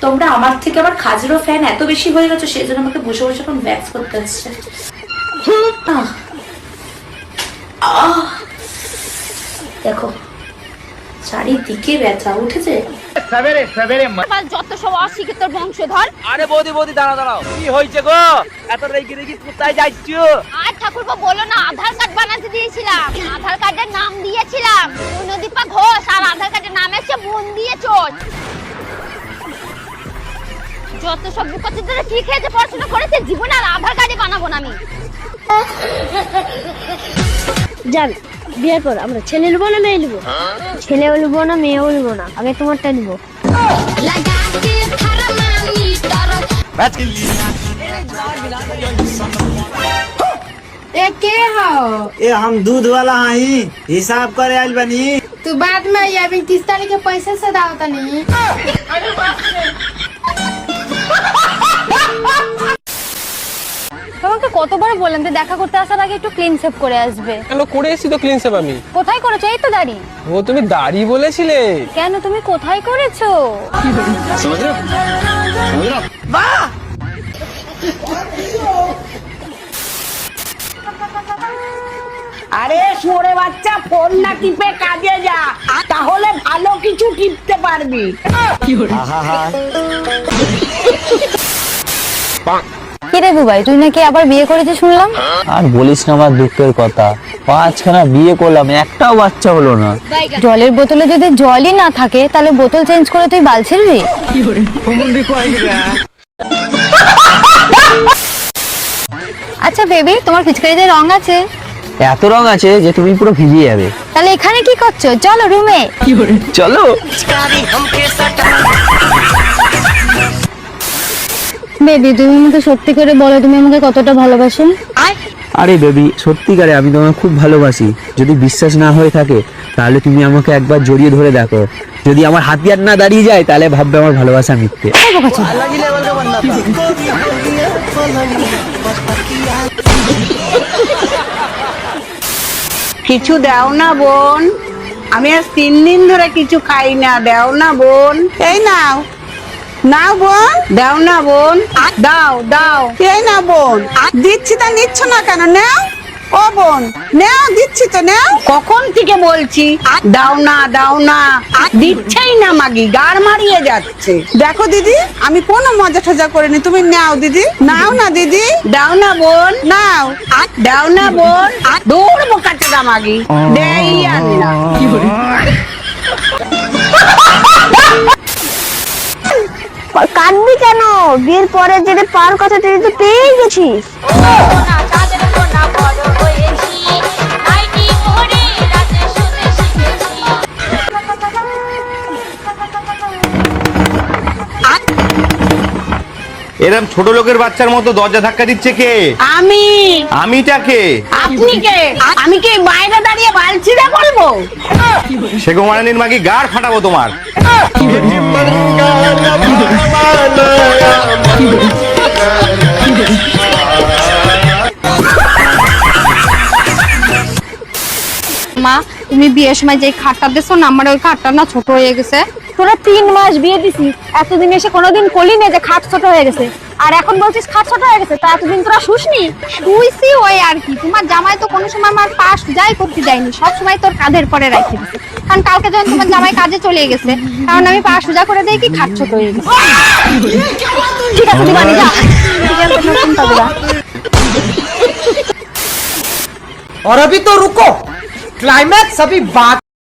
তোমরা আমার থেকে আবার খাজুরো ফ্যান এত বেশি হয়ে গেছো, সেই জন্য আমাকে বসে বসে এখন ভ্যাক্স করতে হচ্ছে। দেখো চারিদিকে ব্যথা উঠেছে। যত সব অশিক্ষিত বংশধর। আরে বৌদি দাঁড়াও, কি হয়েছে গো? এত রেগে কোথায় যাচ্ছো? আর ঠাকুরপো বলো না, আধার কার্ড বানাতে দিয়েছিলাম, আধার কার্ডের নাম দিয়েছিলাম নদীপা ঘোষ, আর আধার কার্ডের নাম এসে বোন দিয়েছো। যত সব বুকাচিদের ঠিক হয়েছে, পড়াশোনা করেছে, জীবনে আর আধার কার্ডই বানাবো না আমি। যান, বিয়ের পর আমরা ছেলে নেবো না মেয়ে নেবো? ছেলেও নেবো না মেয়েও নেবো না, আগে তোমারটা নেবো। के हो? ए हम दूध वाला हई, हिसाब करे आइल बनी। तू बाद में आई, अभी 30 तारीख के पैसे से दाव तनी। তোমাকে কতবার বললাম যে দেখা করতে আসার আগে একটু ক্লিন শেভ করে আসবে। কেন করে এসেছি তো ক্লিন শেভ আমি। কোথায় করেছো? এই তো দাড়ি। ও তুমি দাড়ি বলেছিলে? কেন, তুমি কোথায় করেছো? আরে শুয়োরে বাচ্চা, ফোন না টিপে কাজে যা, তাহলে ভালো কিছু টিপতে পারবি। কি রে বুবাই, তুই নাকি আবার বিয়ে করেছিস শুনলাম? আর বলিস না আমার দুঃখের কথা, 5খানা বিয়ে করলাম, একটাও বাচ্চা হলো না। জলের বোতলে যদি জলই না থাকে, তাহলে বোতল চেঞ্জ করে তুই বাল ছিড়বি? আচ্ছা বেবি, তোমার পিচকারিতে রং আছে? এত রং আছে যে তুমি পুরো ভিজে যাবে। তাহলে এখানে কি করছো? চলো রুমে। চলো। বেবি, তুমি আমাকে সত্যি করে বলো, তুমি আমাকে কতটা ভালোবাসো? আরে বেবি, সত্যিকারে আমি তোমাকে খুব ভালোবাসি। যদি বিশ্বাস না হয়ে থাকে তাহলে তুমি আমাকে একবার জড়িয়ে ধরে দেখো। যদি আমার হাতিয়ার না দাঁড়িয়ে যায় তাহলে ভাববে আমার ভালোবাসা মিথ্যে। কিছু দাও না বোন, আমি আজ 3 দিন ধরে কিছু খাই না, দাও না বোন। এই নাও, নাও বোন, দাও না বোন, দাও দাও। এই না বোন, দিচ্ছি তা নিচ্ছ না কেন? নাও ও বোন, নাও, দিচ্ছি তো, নাও। কখন থেকে বলছি দাও না দাও না, দিচ্ছেই না মাগি, গার মারিয়ে যাচ্ছে। দেখো দিদি, আমি কোনো মজা টজা করিনি, তুমি নাও দিদি, নাও না দিদি, দাও না বোন, নাও, দাও না বোন। দৌড় বোকাটেরা মাগি, দেই আর না। কাঁদবি কেন? বিয়ের পরে যেটা পার কথা তুই তো পেয়ে গেছিস। এরকম ছোট লোকের বাচ্চার মতো দরজা ধাক্কা দিচ্ছে কে? আমি। আমিটা কে? আপনি কে? আমি কি বাইরে দাঁড়িয়ে বালছিরে বলবো? সে গোমারানির মাগি, গাড় ফাটাবো তোমার। মা, তুমি বিয়ের সময় যে খাটটা দিছো না, আমার ওই খাটটা না ছোট হয়ে গেছে। তোরা 3 মাস বিয়ে দিছি, এতদিন এসে কোনোদিন কলি না যে খাট ছোট হয়ে গেছে, আর এখন বলছিস খাট ছোট হয়ে গেছে। তা এতদিন তোরা শুসনি? শুইছি ওই আর কি। তোমার জামাই তো কোনো সময় আমার পাশ যাই করতে দেয়নি, সব সময় তোর কাঁধের পরে রাখি দিছে। কারণ কালকে যখন তোমার জামাই কাজে চলে গেছে, কারণ আমি পা সোজা করে দেই কি খাট ছোট হয়ে গেছে। ঠিক আছে, তুই বাড়ি যা। और अभी तो रुको, क्लाइमैक्स अभी बाकी